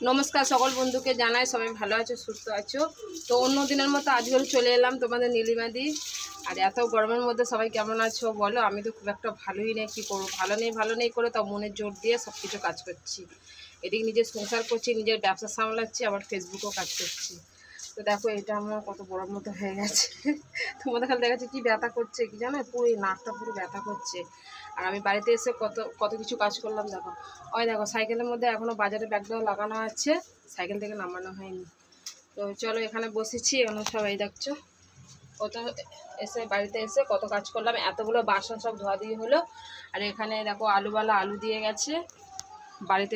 নমস্কার সকল বন্ধুকে জানাই সবাই ভালো আছো সুস্থ আছো। তো অন্য দিনের মতো আজকাল চলে এলাম তোমাদের নীলিমাদি। আর এত গরমের মধ্যে সবাই কেমন আছো বলো? আমি তো খুব একটা ভালোই নেই, কী করবো, ভালো নেই করে তাও মনের জোর দিয়ে সব কিছু কাজ করছি। এদিকে নিজের সংসার করছি, নিজের ব্যবসা সামলাচ্ছি, আবার ফেসবুকেও কাজ করছি। তো দেখো এটা আমার কত বড়োর মতো হয়ে গেছে। তোমাদের খালি দেখাচ্ছে কী ব্যথা করছে কি জানো, পুরো এই নাকটা পুরো ব্যথা করছে। আর আমি বাড়িতে এসে কত কিছু কাজ করলাম দেখো। ওই দেখো সাইকেলের মধ্যে এখনও বাজারে ব্যাগটাও লাগানো আছে, সাইকেল থেকে নামানো হয়নি। তো চলো এখানে বসেছি, এখানে সবাই দেখছো কত এসে বাড়িতে এসে কত কাজ করলাম। এতগুলো বাসন সব ধোয়া দিয়ে হলো। আর এখানে দেখো আলুওয়ালা আলু দিয়ে গেছে বাড়িতে,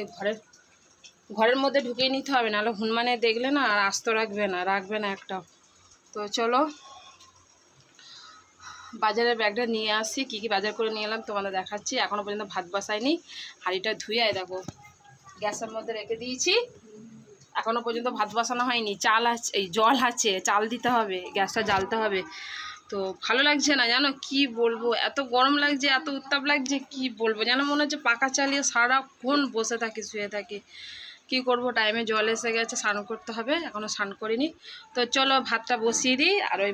ঘরের মধ্যে ঢুকিয়ে নিতে হবে, নাহলে হনুমানে দেখলে না আর আস্ত রাখবে না একটাও। তো চলো বাজারের ব্যাগটা নিয়ে আসি, কী বাজার করে নিয়ে এলাম তোমাদের দেখাচ্ছি। এখনও পর্যন্ত ভাত বসাইনি, হাঁড়িটা ধুয়ে দেখো গ্যাসের মধ্যে রেখে দিয়েছি। এখনও পর্যন্ত ভাত বসানো হয়নি, চাল আছে, এই জল আছে, চাল দিতে হবে, গ্যাসটা জ্বালতে হবে। তো ভালো লাগছে না জানো, কি বলবো, এত গরম লাগছে, এত উত্তাপ লাগছে, কি বলবো, যেন মনে হচ্ছে পাখা চালিয়ে সারাক্ষণ বসে থাকি, শুয়ে থাকি। কি করব, টাইমে জল এসে গেছে, স্নান করতে হবে, এখনও স্নান করিনি। তো চলো ভাতটা বসিয়ে দিই আর ওই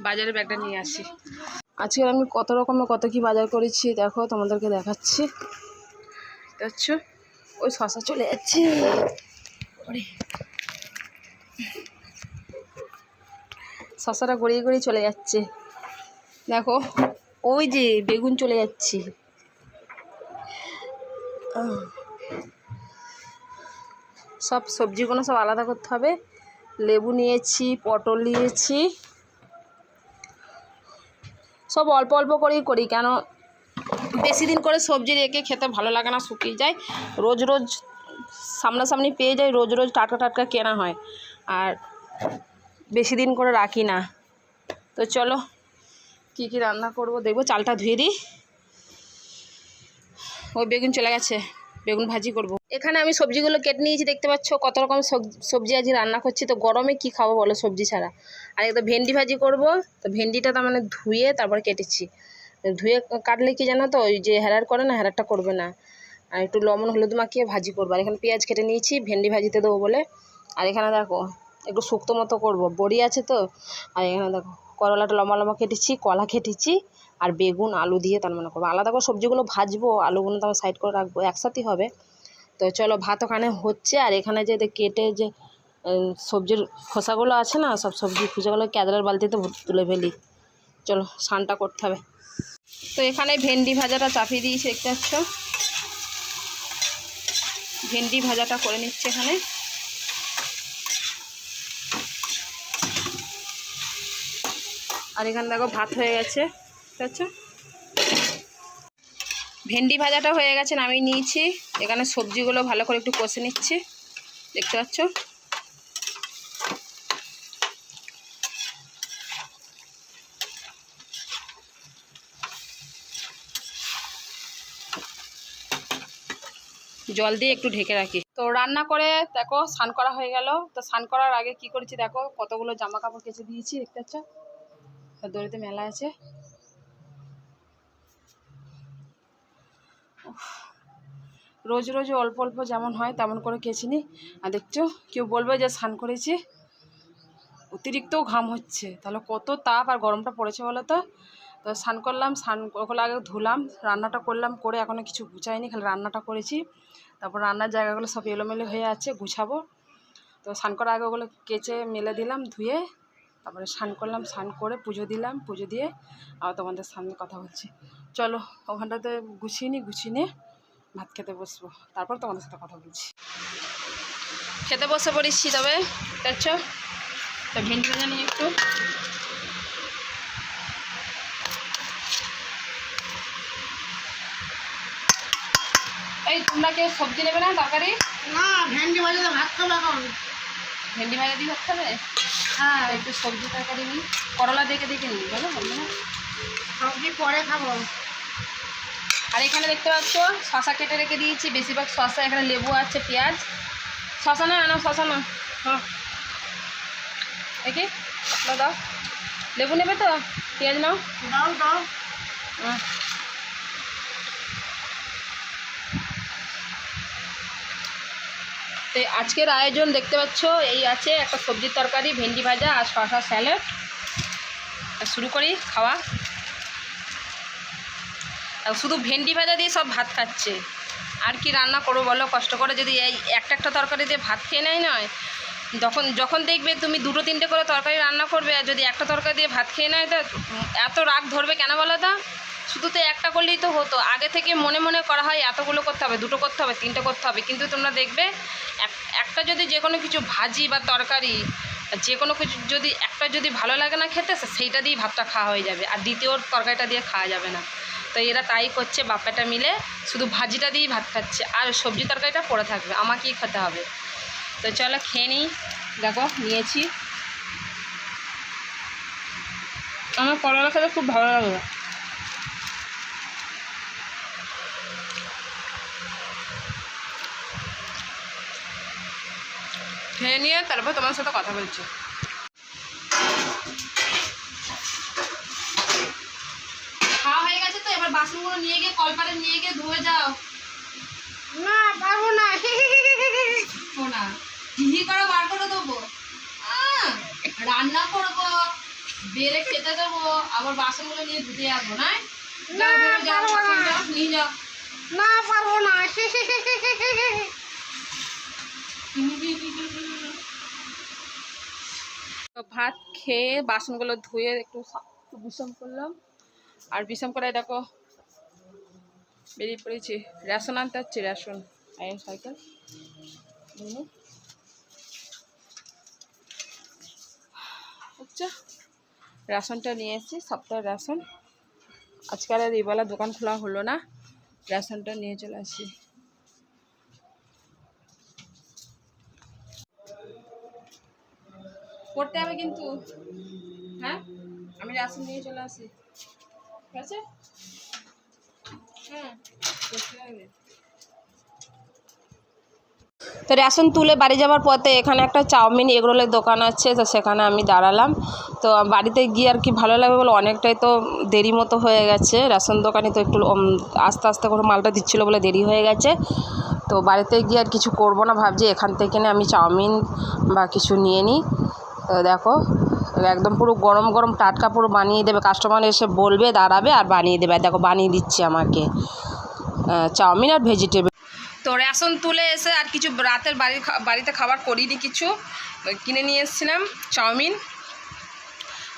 বাজারের ব্যাগটা নিয়ে আসি। আজকে আমি কত রকমের কত কি বাজার করেছি দেখো, তোমাদেরকে দেখাচ্ছি। দেখছো ওই শশা চলে যাচ্ছে, শশাটা গড়িয়ে চলে যাচ্ছে দেখো। ওই যে বেগুন চলে যাচ্ছে, সব সবজিগুলো সব আলাদা করতে হবে। লেবু নিয়েছি, পটল নিয়েছি, সব অল্প অল্প করেই করি, কেন বেশি দিন করে সবজি রেখে খেতে ভালো লাগে না, শুকিয়ে যায়। রোজ সামনাসামনি পেয়ে যাই, রোজ টাটকা টাটকা কেনা হয়, আর বেশি দিন করে রাখি না। তো চলো কী রান্না করব দেখবো, চালটা ধুয়ে দিই। ওই বেগুন চলে গেছে, বেগুন ভাজি করব। এখানে আমি সবজিগুলো কেটে নিয়েছি, দেখতে পাচ্ছ কত রকম সবজি আজ রান্না করছি। তো গরমে কি খাবো বলো সবজি ছাড়া। আর একটা ভেন্ডি ভাজি করব, তো ভেন্ডিটা তার মানে ধুয়ে তারপর কেটেছি। ধুয়ে কাটলে কি জানো তো, ওই যে হেরার করে না, হেরারটা করবে না। আর একটু লবণ হলুদ মাখিয়ে ভাজি করবো। আর এখানে পেঁয়াজ কেটে নিয়েছি ভেন্ডি ভাজিতে দেবো বলে। আর এখানে দেখো একটু শুক্তো মতো করবো, বড়ি আছে তো। আর এখানে দেখো করলাটা লম্বা লম্বা কেটেছি, কলা কেটেছি, আর বেগুন আলু দিয়ে তার মানে করবো। আলাদা করে সবজিগুলো ভাজবো, আলুগুলো তো আমার সাইড করে রাখবো, একসাথেই হবে। তো চলো ভাত ওখানে হচ্ছে, আর এখানে যে কেটে যে সবজির খোসাগুলো আছে না, সব সবজি খোসাগুলো ক্যাদরার বালতিতে তুলে ফেলি। চলো স্নানটা করতে হবে। তো এখানে ভেন্ডি ভাজাটা চাপিয়ে দিয়েছি, দেখতে পাচ্ছ। ভেন্ডি ভাজাটা করে নিচ্ছে এখানে। আর এখানে দেখো ভাত হয়ে গেছে, দেখতে পাচ্ছ। ভেন্ডি ভাজাটা হয়ে গেছে, নামিয়ে নিয়েছি। এখানে সবজিগুলো ভালো করে একটু কষে নিচ্ছি, দেখতে পাচ্ছ। জল দিয়ে একটু ঢেকে রাখি। তো রান্না করে দেখো স্নান করা হয়ে গেল। তো স্নান করার আগে কি করেছি দেখো, কতগুলো জামা কাপড় কেচে দিয়েছি, দেখতে পাচ্ছ। দড়িতে মেলা আছে। রোজ অল্প অল্প যেমন হয় তেমন করে কেচে নিই। আর দেখছো কেউ বলবে যে স্নান করেছি, অতিরিক্ত ঘাম হচ্ছে, তাহলে কত তাপ আর গরমটা পড়েছে বলো তো। তো স্নান করলাম, স্নান করে আগে ধুলাম, রান্নাটা করলাম, করে এখনও কিছু গুছাইনি, খালি রান্নাটা করেছি। তারপর রান্নার জায়গাগুলো সব এলোমেলো হয়ে আছে, গুছাবো। তো স্নান করার আগে ওগুলো কেচে মেলে দিলাম, ধুয়ে তারপরে স্নান করলাম, স্নান করে পুজো দিলাম, পুজো দিয়ে আবার তোমাদের সামনে কথা বলছি। চলো ওখানটাতে গুছিয়ে নিয়ে ভাত খেতে বসবো, তারপর তোমাদের সাথে কথা বলছি। খেতে বসে পড়েছি, তবে দেখছো তো ভেন্ডি ভাজা নিয়ে একটু। এই তোমরা কেউ সবজি নেবে না, তরকারি না? ভেন্ডি ভাজা ভাত খাবো এখন। ভেন্ডি ভাজা দিয়ে ভাত খাবে? হ্যাঁ, একটু সবজি তরকারি নিই, করলা দেখে নিই, বলো বলবে না। সবজি পরে খাবো। আর এখানে দেখতে পাচ্ছ শশা কেটে রেখে দিয়েছি, বেশিরভাগ শশা। এখানে লেবু আছে, পেঁয়াজ। শশা না শশা না, হ্যাঁ দেখি দাও। লেবু নেবে তো, পেঁয়াজ নাও। দাও। হ্যাঁ তো আজকের আয়োজন দেখতে পাচ্ছ, এই আছে একটা সবজির তরকারি, ভেন্ডি ভাজা আর শসা স্যালাড। শুরু করি খাওয়া। শুধু ভেন্ডি ভাজা দিয়ে সব ভাত খাচ্ছে, আর কি রান্না করবো বলো? কষ্ট করে যদি এই একটা তরকারি দিয়ে ভাত খেয়ে নেয় নয়, যখন দেখবে তুমি 2-3টে করে তরকারি রান্না করবে, আর যদি একটা তরকারি দিয়ে ভাত খেয়ে নেয় তো এত রাগ ধরবে কেন বলো তো? শুধু তো একটা করলেই তো হতো। আগে থেকে মনে মনে করা হয় এতগুলো করতে হবে, 2টো করতে হবে, 3টে করতে হবে, কিন্তু তোমরা দেখবে একটা যদি যে কোনো কিছু ভাজি বা তরকারি যে কোনো কিছু যদি একটা যদি ভালো লাগে না খেতে, সেইটা দিয়েই ভাতটা খাওয়া হয়ে যাবে, আর দ্বিতীয় তরকারিটা দিয়ে খাওয়া যাবে না। তো এরা তাই করছে, বাপ্পাটা মিলে শুধু ভাজিটা দিয়েই ভাত খাচ্ছে, আর সবজি তরকারিটা পড়ে থাকবে, আমাকেই খেতে হবে। তো চলো খেয়ে নিই। দেখো নিয়েছি, আমার করলা খেতে খুব ভালো লাগে। খেয়ে নিয়ে তারপর তোমার সাথে কথা বলছি। খাওয়া হয়ে গেছে তো, এবার বাসনগুলো নিয়ে গিয়ে কলপারে নিয়ে গিয়ে ধুয়ে যাও। না পারবো না। শোনা, হিহি করে বার করে দেবো, রান্না করবো, বেড়ে খেতে দেবো, আবার বাসনগুলো নিয়ে ধুতে যাবো না? যাও যাও যাও, নিয়ে যাও। না পারবো না। তো ভাত খেয়ে বাসনগুলো ধুয়ে একটু বিশ্রাম করলাম, আর বিশ্রাম করে দেখো বেরিয়ে পড়েছি রেশন আনতে হচ্ছে। রেশন আইন সাইকেল আচ্ছা, রেশনটা নিয়ে এসেছি, সপ্তাহের রেশন। আজকাল আর এইবেলা দোকান খোলা হলো না, রেশনটা নিয়ে চলে আসি। করতে হবে কিন্তু, হ্যাঁ আমি রেশন নিয়ে চলে আসি, ঠিক আছে? হ্যাঁ করতে হবে। তো রেশন তুলে বাড়ি যাওয়ার পথে এখানে একটা চাউমিন এগরোলের দোকান আছে, তো সেখানে আমি দাঁড়ালাম। তো বাড়িতে গিয়ে আর কি ভালো লাগবে বলে, অনেকটাই তো দেরি মতো হয়ে গেছে, রেশন দোকানে তো একটু আস্তে আস্তে করে মালটা দিচ্ছিলো বলে দেরি হয়ে গেছে। তো বাড়িতে গিয়ে আর কিছু করব না, ভাবছি এখান থেকে আমি চাউমিন বা কিছু নিয়ে নিই। তো দেখো একদম পুরো গরম গরম টাটকা পুরো বানিয়ে দেবে, কাস্টমার এসে বলবে, দাঁড়াবে আর বানিয়ে দেবে। দেখো বানিয়ে দিচ্ছে আমাকে চাউমিন আর ভেজিটেবল। তো রেশন তুলে এসে আর কিছু রাতের বাড়িতে খাবার করিনি, কিছু কিনে নিয়ে এসেছিলাম।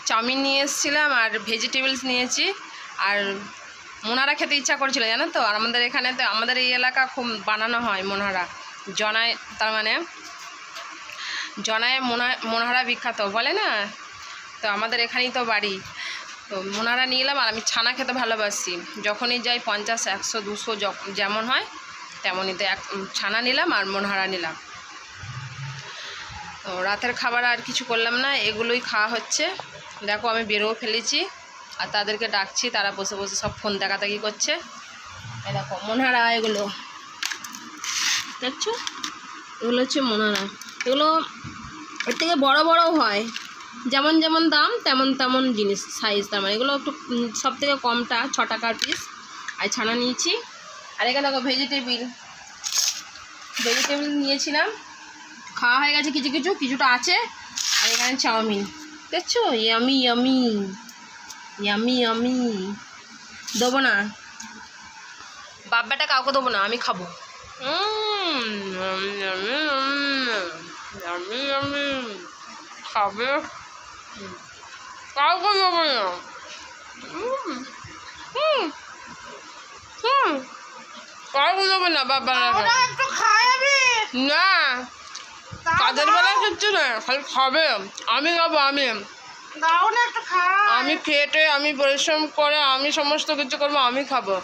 চাউমিন নিয়ে এসেছিলাম আর ভেজিটেবলস নিয়েছি, আর মোনারা খেতে ইচ্ছা করেছিল জানো তো। আর আমাদের এখানে তো, আমাদের এই এলাকা খুব বানানো হয় মোনারা, জনায়, তার মানে জনায় মোনারা বিখ্যাত বলে না, তো আমাদের এখানেই তো বাড়ি। তো মোনারা নিয়ে এলাম, আর আমি ছানা খেতে ভালোবাসি, যখনই যাই 50, 100, 200 যেমন হয় তেমনই। তো ছানা নিলাম আর মোনারা নিলাম। তো রাতের খাবার আর কিছু করলাম না, এগুলোই খাওয়া হচ্ছে। দেখো আমি বেরোও ফেলেছি, আর তাদেরকে ডাকছি, তারা বসে বসে সব ফোন দেখাতাকি করছে। এই দেখো মোনারা, এগুলো দেখছো, এগুলো হচ্ছে মোনারা। এগুলো এর থেকে বড় বড়ও হয়, যেমন যেমন দাম তেমন তেমন জিনিস সাইজ। তার মানে এগুলো একটু সব থেকে কমটা 6 টাকার পিস। আর ছানা নিয়েছি, আর এখানে দেখো ভেজিটেবল নিয়েছিলাম, খাওয়া হয়ে গেছে কিছুটা আছে। আর এখানে চাউমিন দেখছো, ইয়ামি ইয়ামি ইয়ামি ইয়ামি। দেবো না বাব্বাটা, কাউকে দেবো না, আমি খাবো। খাবে, কাউকে দেবো না। কাউকে দেবো না বাবা, একটু খাওয়াবি না কাজের বেলা কিচ্ছু না, খালি খাবে। আমি খাবো, দাও না একটু খাওয়া। আমি খেটে, আমি পরিশ্রম করে, আমি সমস্ত কিছু করবো, আমি খাবো।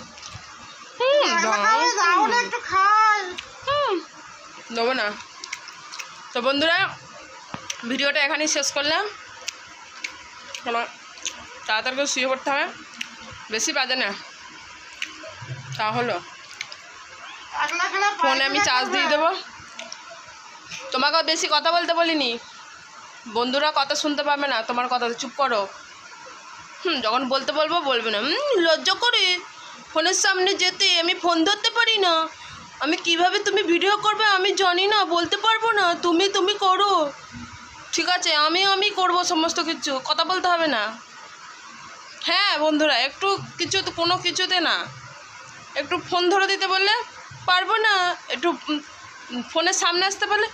দাও না একটু খাই। দেবো না। তো বন্ধুরা ভিডিওটা এখানেই শেষ করলাম, তাড়াতাড়ি করে শুয়ে পড়তে হবে, বেশি বাজে না। তা হলো ফোনে আমি চার্জ দিয়ে দেবো। তোমাকেও বেশি কথা বলতে বলিনি, বন্ধুরা কথা শুনতে পাবে না তোমার কথা, চুপ করো। যখন বলতে বলবো বলবে না, লজ্জা করে ফোনের সামনে যেতে, আমি ফোন ধরতে পারি না, আমি কিভাবে তুমি ভিডিও করবে আমি জানি না, বলতে পারবো না। তুমি করো, ঠিক আছে? আমি করব সমস্ত কিছু, কথা বলতে হবে না। হ্যাঁ বন্ধুরা, একটু কিছু তো কোনো কিছুতে না, একটু ফোন ধরে দিতে বললে পারবো না, একটু ফোনের সামনে আসতে বললে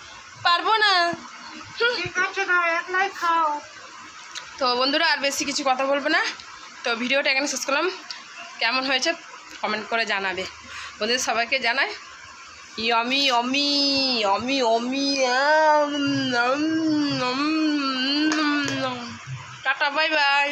পারবো না। ঠিক আছে দাও, একলাই খাও। তো বন্ধুরা আর বেশি কিছু কথা বলবো না, তো ভিডিওটা এখানে শেষ করলাম। কেমন হয়েছে কমেন্ট করে জানাবে। বন্ধুদের সবাইকে জানাই আমি আমি আমি আমি টাটা, বাই বাই।